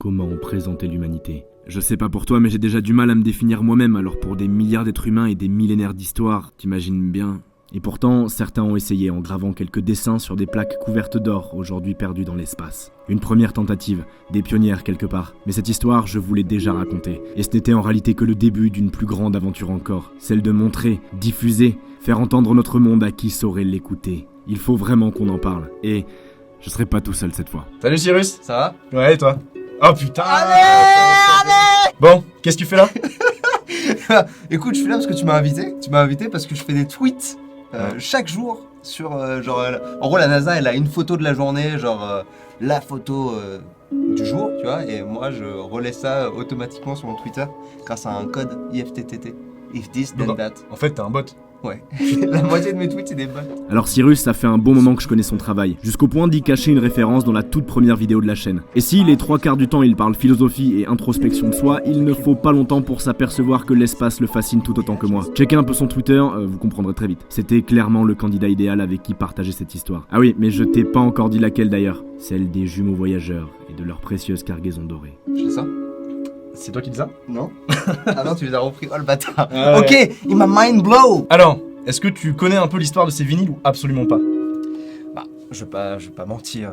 Comment présenter l'humanité? Je sais pas pour toi, mais j'ai déjà du mal à me définir moi-même, alors pour des milliards d'êtres humains et des millénaires d'histoire, t'imagines bien. Et pourtant, certains ont essayé en gravant quelques dessins sur des plaques couvertes d'or, aujourd'hui perdues dans l'espace. Une première tentative, des pionnières quelque part. Mais cette histoire, je vous l'ai déjà racontée. Et ce n'était en réalité que le début d'une plus grande aventure encore. Celle de montrer, diffuser, faire entendre notre monde à qui saurait l'écouter. Il faut vraiment qu'on en parle. Et je serai pas tout seul cette fois. Salut Cyrus. Ça va? Ouais, et toi? Oh putain. Allez. Bon, qu'est-ce que tu fais là? Écoute, je suis là parce que tu m'as invité. Tu m'as invité parce que je fais des tweets chaque jour sur en gros la NASA elle a une photo de la journée, la photo du jour, tu vois, et moi je relais ça automatiquement sur mon Twitter grâce à un code IFTTT. If this then that. En fait, t'es un bot. Ouais. La moitié de mes tweets c'est des bots. Alors Cyrus, ça fait un bon moment que je connais son travail, jusqu'au point d'y cacher une référence dans la toute première vidéo de la chaîne. Et si les 3/4 du temps il parle philosophie et introspection de soi, il ne faut pas longtemps pour s'apercevoir que l'espace le fascine tout autant que moi. Checkez un peu son Twitter, vous comprendrez très vite. C'était clairement le candidat idéal avec qui partager cette histoire. Ah oui, mais je t'ai pas encore dit laquelle d'ailleurs. Celle des jumeaux voyageurs et de leur précieuse cargaison dorée. Je fais ça? C'est toi qui dis ça? Non. Ah non, tu les as repris. Oh le bâtard. Ah ouais. Ok, il m'a mind blow. Alors, est-ce que tu connais un peu l'histoire de ces vinyles ou absolument pas? Bah, je vais pas mentir,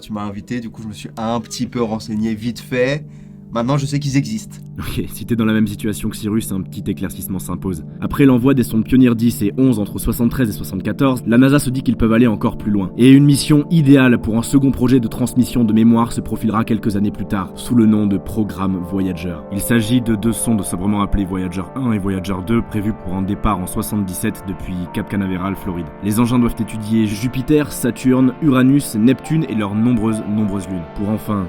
tu m'as invité, du coup je me suis un petit peu renseigné vite fait. Maintenant je sais qu'ils existent. Ok, si t'es dans la même situation que Cyrus, un petit éclaircissement s'impose. Après l'envoi des sondes Pioneer 10 et 11 entre 73 et 74, la NASA se dit qu'ils peuvent aller encore plus loin. Et une mission idéale pour un second projet de transmission de mémoire se profilera quelques années plus tard, sous le nom de programme Voyager. Il s'agit de 2 sondes sobrement appelées Voyager 1 et Voyager 2, prévues pour un départ en 77 depuis Cap Canaveral, Floride. Les engins doivent étudier Jupiter, Saturne, Uranus, Neptune et leurs nombreuses lunes, pour enfin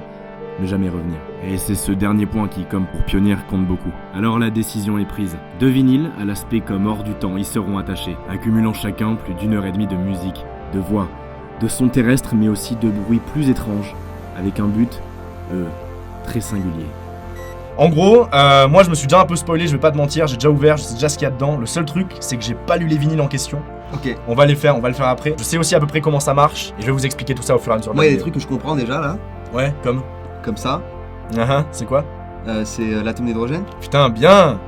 ne jamais revenir. Et c'est ce dernier point qui, comme pour Pioneer, compte beaucoup. Alors la décision est prise. 2 vinyles, à l'aspect comme hors du temps, y seront attachés, accumulant chacun plus d'1h30 de musique, de voix, de sons terrestres, mais aussi de bruits plus étranges, avec un but, très singulier. En gros, moi je me suis déjà un peu spoilé, je vais pas te mentir, j'ai déjà ouvert, je sais déjà ce qu'il y a dedans. Le seul truc, c'est que j'ai pas lu les vinyles en question. Ok. On va le faire après. Je sais aussi à peu près comment ça marche, et je vais vous expliquer tout ça au fur et à mesure. Moi il y a des trucs que je comprends déjà là. Ouais, Comme ça. C'est quoi? C'est l'atome d'hydrogène. Putain, bien.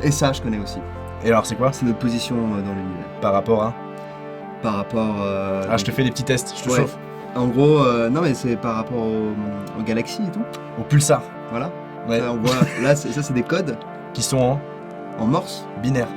Et ça je connais aussi. Et alors c'est quoi? C'est notre position dans l'univers. Par rapport à... Par rapport... Ah, je te fais des petits tests, je te Ouais. chauffe. En gros, non mais c'est par rapport aux galaxies et tout. Au pulsar. Voilà. Ouais. Là, on voit, ça c'est des codes Qui sont en morse. en binaire.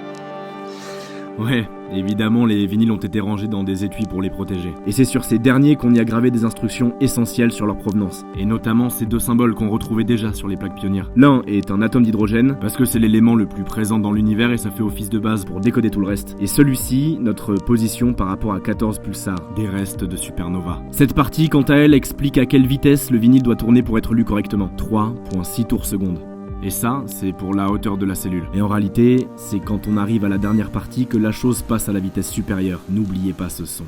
Ouais, évidemment, les vinyles ont été rangés dans des étuis pour les protéger. Et c'est sur ces derniers qu'on y a gravé des instructions essentielles sur leur provenance. Et notamment ces 2 symboles qu'on retrouvait déjà sur les plaques pionnières. L'un est un atome d'hydrogène, parce que c'est l'élément le plus présent dans l'univers et ça fait office de base pour décoder tout le reste. Et celui-ci, notre position par rapport à 14 pulsars, des restes de supernova. Cette partie, quant à elle, explique à quelle vitesse le vinyle doit tourner pour être lu correctement. 3,6 tours secondes. Et ça, c'est pour la hauteur de la cellule. Et en réalité, c'est quand on arrive à la dernière partie que la chose passe à la vitesse supérieure. N'oubliez pas ce son.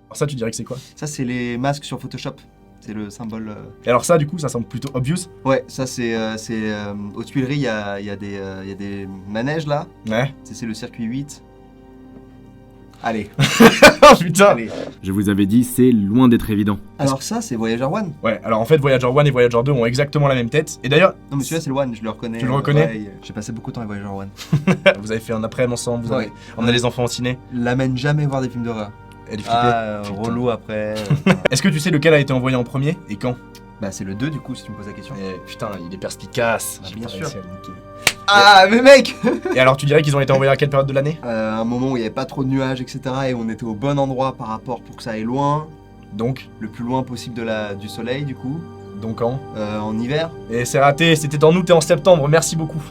Alors ça, tu dirais que c'est quoi? Ça c'est les masques sur Photoshop. C'est le symbole. Et alors ça, du coup, ça semble plutôt obvious. Ouais, ça c'est aux Tuileries, il y a des manèges là. Ouais. C'est le circuit 8. Allez. Oh putain. Allez. Je vous avais dit, c'est loin d'être évident. Alors ça c'est Voyager 1. Ouais, alors en fait, Voyager 1 et Voyager 2 ont exactement la même tête. Et d'ailleurs, Non mais celui-là c'est le 1, je le reconnais. Tu le reconnais? Ouais, j'ai passé beaucoup de temps avec Voyager 1. vous avez fait un après-midi ensemble, vous avez Ouais. emmené les enfants au ciné. L'amène jamais voir des films d'horreur. Elle est flippée. Putain. Relou après. Est-ce que tu sais lequel a été envoyé en premier et quand? Bah c'est le 2 du coup si tu me poses la question. Putain, il est perspicace. Ah, J'ai bien pas sûr. réussi à le niquer. Ah mais mec. Et alors, tu dirais qu'ils ont été envoyés à quelle période de l'année? Un moment où il n'y avait pas trop de nuages etc. et on était au bon endroit par rapport pour que ça aille loin. Donc Le plus loin possible du soleil du coup. quand? En hiver. Et c'est raté, c'était en août et en septembre, merci beaucoup.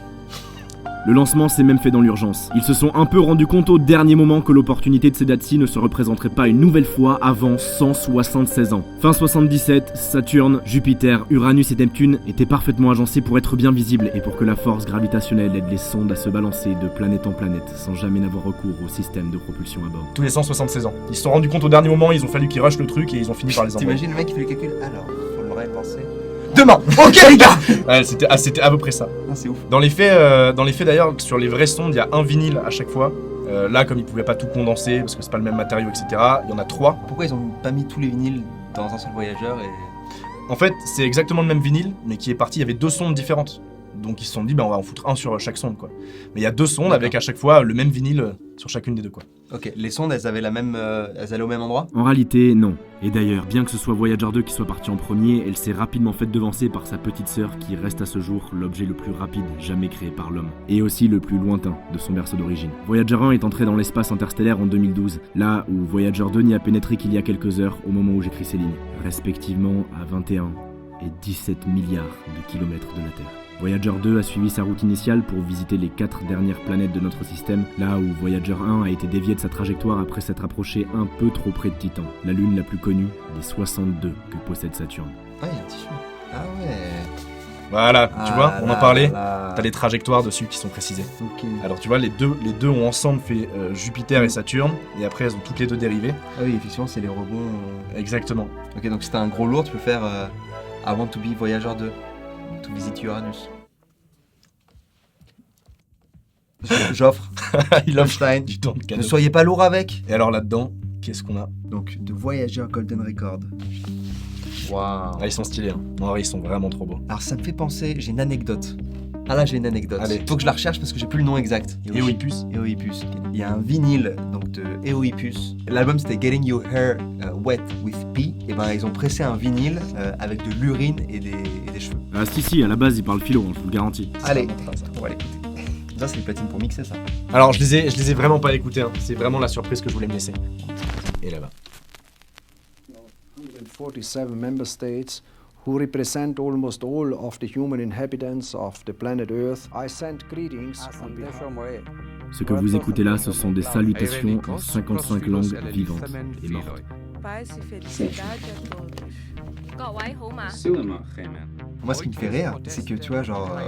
Le lancement s'est même fait dans l'urgence. Ils se sont un peu rendus compte au dernier moment que l'opportunité de ces dates-ci ne se représenterait pas une nouvelle fois avant 176 ans. Fin 77, Saturne, Jupiter, Uranus et Neptune étaient parfaitement agencés pour être bien visibles et pour que la force gravitationnelle aide les sondes à se balancer de planète en planète sans jamais n'avoir recours au système de propulsion à bord. Tous les 176 ans. Ils se sont rendus compte au dernier moment, ils ont fallu qu'ils rushent le truc et ils ont fini par les envoyer. T'imagines le mec qui fait le calcul. Alors, faut l'aurait pensé. Demain. Ok les gars. Ouais, c'était à peu près ça. Ah, c'est ouf. Dans les faits d'ailleurs, sur les vraies sondes, il y a un vinyle à chaque fois. Là, comme ils pouvaient pas tout condenser parce que c'est pas le même matériau, etc., il y en a 3. Pourquoi ils ont pas mis tous les vinyles dans un seul voyageur et... En fait, c'est exactement le même vinyle, mais qui est parti, il y avait 2 sondes différentes. Donc ils se sont dit, on va en foutre un sur chaque sonde, quoi. Mais il y a 2 sondes avec à chaque fois le même vinyle sur chacune des 2, quoi. Ok, les sondes, elles avaient la même... elles allaient au même endroit? En réalité, non. Et d'ailleurs, bien que ce soit Voyager 2 qui soit parti en premier, elle s'est rapidement faite devancer par sa petite sœur qui reste à ce jour l'objet le plus rapide jamais créé par l'homme. Et aussi le plus lointain de son berceau d'origine. Voyager 1 est entré dans l'espace interstellaire en 2012, là où Voyager 2 n'y a pénétré qu'il y a quelques heures au moment où j'écris ces lignes, respectivement à 21 et 17 milliards de kilomètres de la Terre. Voyager 2 a suivi sa route initiale pour visiter les 4 dernières planètes de notre système, là où Voyager 1 a été dévié de sa trajectoire après s'être approché un peu trop près de Titan, la lune la plus connue des 62 que possède Saturne. Ah, il y a un tissu. Ah ouais. Voilà, tu vois, on en parlait. Là. T'as les trajectoires dessus qui sont précisées. Ok. Alors tu vois, les deux ont ensemble fait Jupiter et Saturne, et après elles ont toutes les 2 dérivé. Ah oui, effectivement, c'est les rebonds. Exactement. Ok, donc si t'as un gros lourd, tu peux faire I want to be Voyager 2. To visit Uranus. J'offre. Il offre Einstein. du temps de Ne cadeau. soyez pas lourd avec. Et alors là-dedans, qu'est-ce qu'on a? Donc, de Voyager Golden Record. Waouh. Ah, ils sont stylés, hein. En vrai, ils sont vraiment trop beaux. Alors, ça me fait penser, j'ai une anecdote. Ah là, j'ai une anecdote. Allez. Faut que je la recherche parce que j'ai plus le nom exact. Eohippus. Eohippus. Il y a un vinyle donc de Eohippus. L'album c'était Getting Your Hair Wet with Pee. Et ben ils ont pressé un vinyle avec de l'urine et des cheveux. Ah si, à la base il parle philo, je vous le garantis. Allez, vraiment ça. on va l'écouter. Ça c'est les platines pour mixer ça. Alors, je les ai vraiment pas écoutés, hein. C'est vraiment la surprise que je voulais me laisser. Et là-bas. 147 member states who represent almost all of the human inhabitants of the planet Earth. I send greetings on behalf Ce que vous écoutez là, ce sont des salutations en 55 langues vivantes et mortes. Paz e felicidade a todos. 各位好嘛？ Moi ce qui me fait rire, c'est que tu vois genre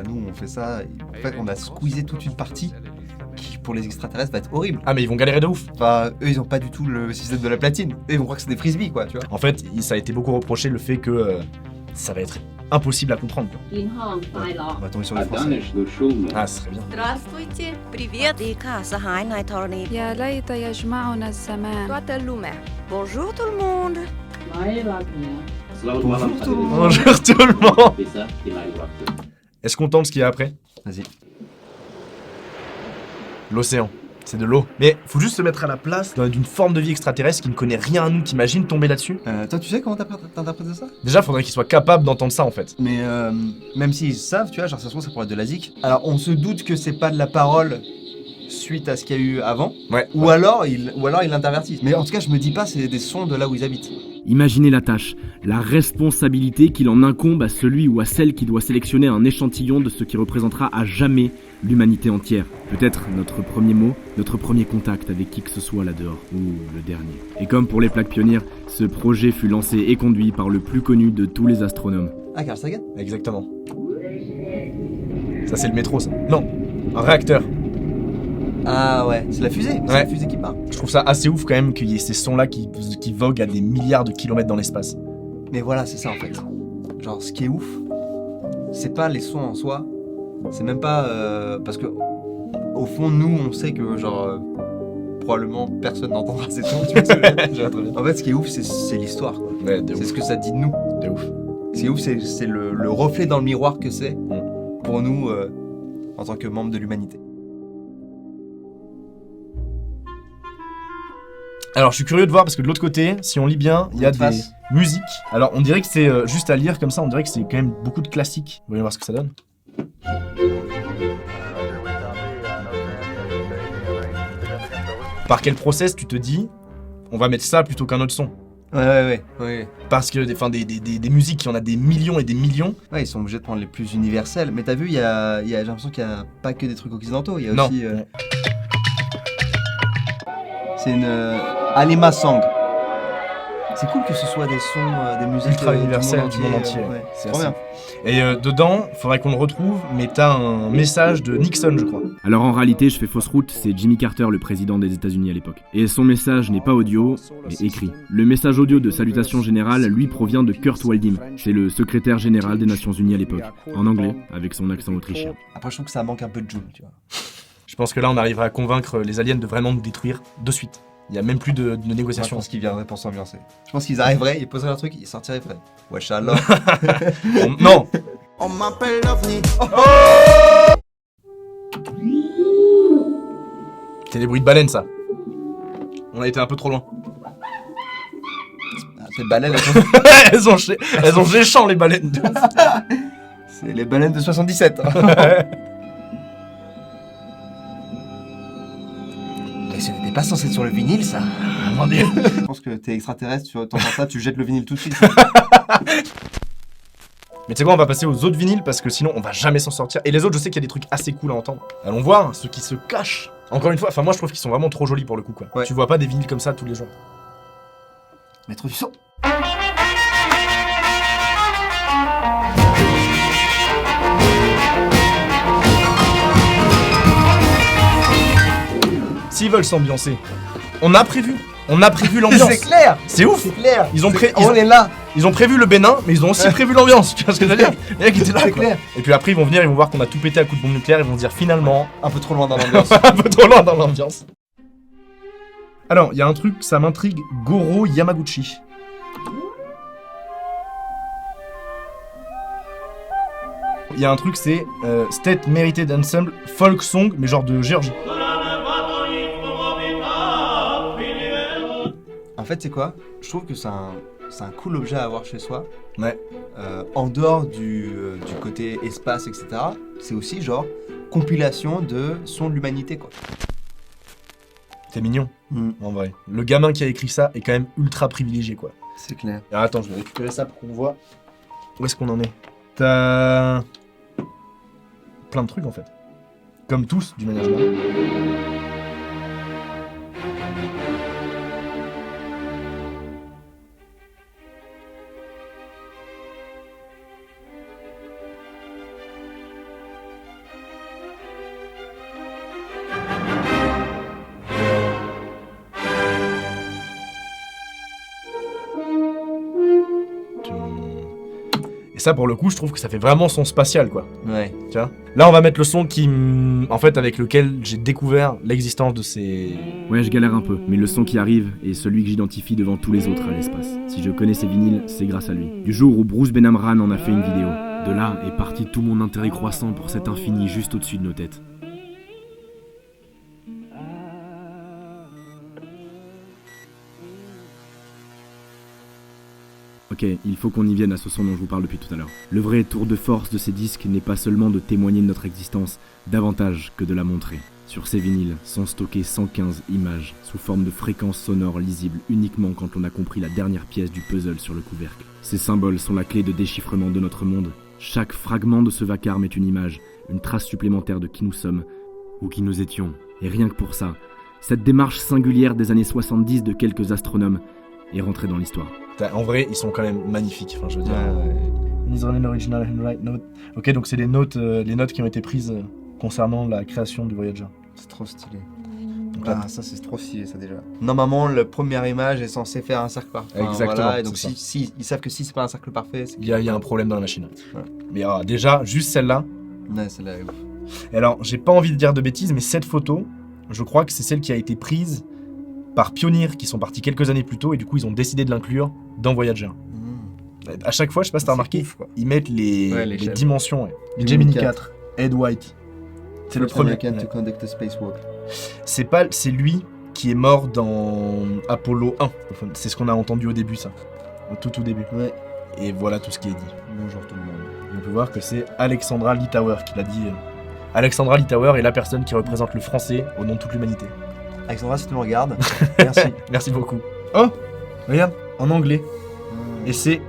nous on fait ça, en fait on a squeezé toute une partie qui pour les extraterrestres va être horrible. Ah, mais ils vont galérer de ouf. Enfin eux ils ont pas du tout le système de la platine. Eux ils vont croire que c'est des frisbees quoi tu vois. En fait, ça a été beaucoup reproché le fait que ça va être impossible à comprendre, quoi. 健康快樂 On va tomber sur les français. Ah, ce serait bien. Здравствуйте. Привет. ดีค่ะสหายนายธรณี يا ليت يجمعنا الزمان. Guadalupe. Bonjour tout le monde. Bonjour tout le monde. Bonjour tout le monde. Est-ce qu'on tente ce qu'il y a après? Vas-y. L'océan. C'est de l'eau. Mais faut juste se mettre à la place d'une forme de vie extraterrestre qui ne connaît rien à nous. T'imagines tomber là-dessus? Toi tu sais comment t'interprètes ça? Déjà, faudrait qu'ils soient capables d'entendre ça, en fait. Mais même s'ils savent, tu vois, genre ça se trouve ça pourrait être de la zik. Alors on se doute que c'est pas de la parole suite à ce qu'il y a eu avant. Ouais. Ou alors ils l'intervertissent. Mais en tout cas je me dis pas c'est des sons de là où ils habitent. Imaginez la tâche, la responsabilité qu'il en incombe à celui ou à celle qui doit sélectionner un échantillon de ce qui représentera à jamais l'humanité entière. Peut-être notre premier mot, notre premier contact avec qui que ce soit là-dehors, ou le dernier. Et comme pour les plaques pionnières, ce projet fut lancé et conduit par le plus connu de tous les astronomes. Ah Carl Sagan? Exactement. Ça, c'est le métro, ça. Non, un réacteur. Ah ouais, c'est la fusée, c'est Ouais. la fusée qui part. Je trouve ça assez ouf quand même qu'il y ait ces sons-là qui voguent à des milliards de kilomètres dans l'espace. Mais voilà, c'est ça en fait. Genre ce qui est ouf, c'est pas les sons en soi, c'est même pas parce que au fond nous on sait que genre probablement personne n'entendra ces sons, tu vois ce que je veux dire. En fait ce qui est ouf c'est l'histoire quoi. Ouais, de C'est ouf. ce que ça dit de nous. De ouf. Ce qui est ouf c'est le reflet dans le miroir que c'est pour nous en tant que membres de l'humanité. Alors, je suis curieux de voir parce que de l'autre côté, si on lit bien, il y a L'autre des face. musiques. Alors, on dirait que c'est juste à lire comme ça, on dirait que c'est quand même beaucoup de classiques. Voyons voir ce que ça donne. Par quel process tu te dis, on va mettre ça plutôt qu'un autre son? Ouais. Parce que des musiques, il y en a des millions et des millions. Ouais, ils sont obligés de prendre les plus universels. Mais t'as vu, j'ai l'impression qu'il y a pas que des trucs occidentaux, il y a Non. aussi... C'est une Alima Song. C'est cool que ce soit des sons, des musiques Ultra universelles du monde entier. Ouais, C'est trop assez bien. Et dedans, faudrait qu'on le retrouve, mais t'as un message de Nixon, je crois. Alors en réalité, je fais fausse route, c'est Jimmy Carter, le président des États-Unis à l'époque. Et son message n'est pas audio, mais écrit. Le message audio de salutation générale, lui, provient de Kurt Waldheim. C'est le secrétaire général des Nations Unies à l'époque. En anglais, avec son accent autrichien. Après, je trouve que ça manque un peu de Joule, tu vois. Je pense que là, on arrivera à convaincre les aliens de vraiment nous détruire de suite. Il y a même plus de Moi, je négociation. pense qu'ils viendraient pour s'ambiancer. Je pense qu'ils arriveraient, ils poseraient leur truc, ils sortiraient frais. Wesh alors. Non. On m'appelle l'OVNI. C'est des bruits de baleines, ça. On a été un peu trop loin. Ah, ces baleines, elles ont géchant, les baleines. c'est les baleines de 77. Mais ce n'était pas censé être sur le vinyle, ça. Je pense que t'es extraterrestre, tu entends ça, tu jettes le vinyle tout de suite. Mais tu sais quoi, on va passer aux autres vinyles parce que sinon on va jamais s'en sortir. Et les autres, je sais qu'il y a des trucs assez cool à entendre. Allons voir ceux qui se cachent. Encore une fois, enfin moi je trouve qu'ils sont vraiment trop jolis pour le coup quoi. Ouais. Tu vois pas des vinyles comme ça tous les jours. Maître du son. S'ils veulent s'ambiancer, on a prévu l'ambiance. C'est clair. C'est ouf. C'est clair. Ils ont On est là. Ils ont prévu le Bénin, mais ils ont aussi prévu l'ambiance. Tu vois ce que je veux dire? Les mecs étaient là. C'est quoi. clair. Et puis après ils vont venir, ils vont voir qu'on a tout pété à coups de bombe nucléaire, ils vont se dire finalement Un peu trop loin dans l'ambiance. un peu trop loin dans l'ambiance. Alors, il y a un truc, ça m'intrigue, Goro Yamaguchi. Il y a un truc, c'est State Merited Ensemble Folk Song, mais genre de Géorgie. En fait, c'est quoi? Je trouve que c'est un cool objet à avoir chez soi. Ouais. En dehors du côté espace, etc., c'est aussi genre compilation de sons de l'humanité, quoi. C'est mignon, en vrai. Le gamin qui a écrit ça est quand même ultra privilégié, quoi. C'est clair. Alors attends, je vais récupérer ça pour qu'on voit où est-ce qu'on en est. T'as plein de trucs, en fait. Comme tous, d'une manière générale. Et ça, pour le coup, je trouve que ça fait vraiment son spatial, quoi. Ouais. Tu vois. Là, on va mettre le son qui, en fait, avec lequel j'ai découvert l'existence de ces... Ouais, je galère un peu, mais le son qui arrive est celui que j'identifie devant tous les autres à l'espace. Si je connais ces vinyles, c'est grâce à lui. Du jour où Bruce Benamran en a fait une vidéo. De là est parti tout mon intérêt croissant pour cet infini juste au-dessus de nos têtes. Ok, il faut qu'on y vienne à ce son dont je vous parle depuis tout à l'heure. Le vrai tour de force de ces disques n'est pas seulement de témoigner de notre existence, davantage que de la montrer. Sur ces vinyles sont stockées 115 images, sous forme de fréquences sonores lisibles uniquement quand on a compris la dernière pièce du puzzle sur le couvercle. Ces symboles sont la clé de déchiffrement de notre monde. Chaque fragment de ce vacarme est une image, une trace supplémentaire de qui nous sommes, ou qui nous étions. Et rien que pour ça, cette démarche singulière des années 70 de quelques astronomes est rentrée dans l'histoire. En vrai, ils sont quand même magnifiques, enfin, je veux dire. Ouais. These are an original handwrite note. Ok, donc c'est les notes qui ont été prises concernant la création du Voyager. C'est trop stylé. Donc là, Ah, ça c'est trop stylé ça déjà. Normalement, la première image est censée faire un cercle parfait. Exactement, Voilà, et donc c'est ça. si ils savent que si c'est pas un cercle parfait, c'est... il y a un problème dans la machine. Ouais. Mais déjà, juste celle-là. Ouais, celle-là est ouf. Et alors, j'ai pas envie de dire de bêtises, mais cette photo, je crois que c'est celle qui a été prise par Pioneer, qui sont partis quelques années plus tôt, et du coup, ils ont décidé de l'inclure dans Voyager. À chaque fois, je sais pas si t'as C'est remarqué, ouf, quoi. ils mettent les l'échelle. dimensions. Ouais. Gemini Gemini 4. 4, Ed White. C'est le First premier. American to Ouais. conduct a spacewalk. C'est lui qui est mort dans Apollo 1. C'est ce qu'on a entendu au début, ça. Au tout début. Ouais. Et voilà tout ce qui est dit. Bonjour tout le monde. Et on peut voir que c'est Alexandra Litauer qui l'a dit. Alexandra Litauer est la personne qui représente le français au nom de toute l'humanité. Alexandra, si tu me regardes, merci. Merci beaucoup. Oh, regarde, en anglais. Et c'est...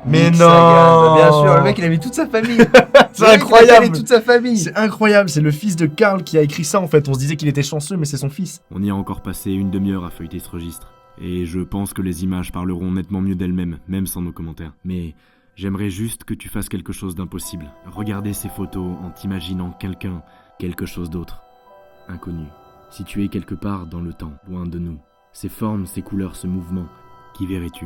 Mais Mick non Sagan, bien sûr, le mec il a mis toute sa famille. C'est incroyable. Il a toute sa famille. C'est incroyable, c'est le fils de Karl qui a écrit ça en fait. On se disait qu'il était chanceux, mais c'est son fils. On y a encore passé une demi-heure à feuilleter ce registre. Et je pense que les images parleront nettement mieux d'elles-mêmes, même sans nos commentaires. Mais j'aimerais juste que tu fasses quelque chose d'impossible. Regarder ces photos en t'imaginant quelqu'un, quelque chose d'autre. Inconnu. Situé quelque part dans le temps, loin de nous. Ces formes, ces couleurs, ce mouvement. Qui verrais-tu ?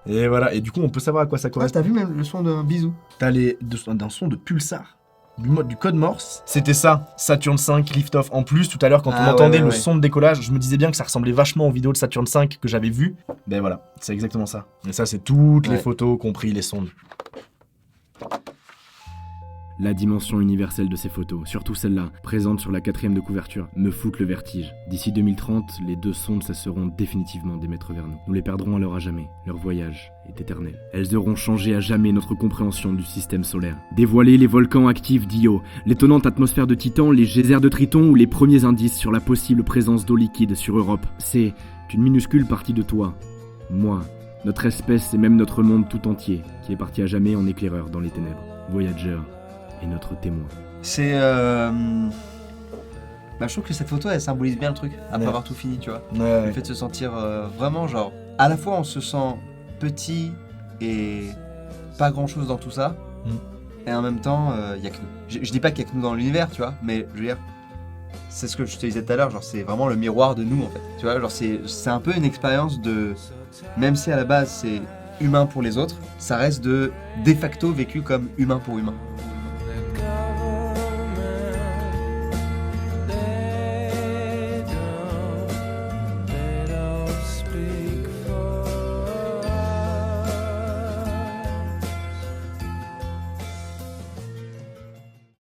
Et voilà, et du coup on peut savoir à quoi ça Ouais, correspond. t'as vu même le son d'un bisou. T'as d'un son de pulsar. du code Morse, c'était ça, Saturn V, lift-off. En plus, tout à l'heure, quand Ah, on entendait ouais, le ouais. son de décollage, je me disais bien que ça ressemblait vachement aux vidéos de Saturn V que j'avais vues. Ben voilà, c'est exactement ça. Et ça, c'est toutes les Ouais. photos, compris les sondes. La dimension universelle de ces photos, surtout celle-là, présente sur la 4e de couverture, me foutent le vertige. D'ici 2030, les 2 sondes cesseront définitivement d'émettre vers nous. Nous les perdrons alors à jamais. Leur voyage est éternel. Elles auront changé à jamais notre compréhension du système solaire. Dévoilé les volcans actifs d'Io, l'étonnante atmosphère de Titan, les geysers de Triton ou les premiers indices sur la possible présence d'eau liquide sur Europe. C'est une minuscule partie de toi, moi, notre espèce et même notre monde tout entier, qui est parti à jamais en éclaireur dans les ténèbres. Voyager est notre témoin. C'est. Bah, je trouve que cette photo, elle symbolise bien le truc, après Ouais. avoir tout fini, tu vois. Ouais, Le fait de se sentir vraiment, genre. À la fois, on se sent petit et pas grand chose dans tout ça. Et en même temps, il y a que nous. Je dis pas qu'il y a que nous dans l'univers, tu vois, mais je veux dire. C'est ce que je te disais tout à l'heure, genre c'est vraiment le miroir de nous en fait. Tu vois, genre c'est un peu une expérience de. Même si à la base c'est humain pour les autres, ça reste de facto vécu comme humain pour humain.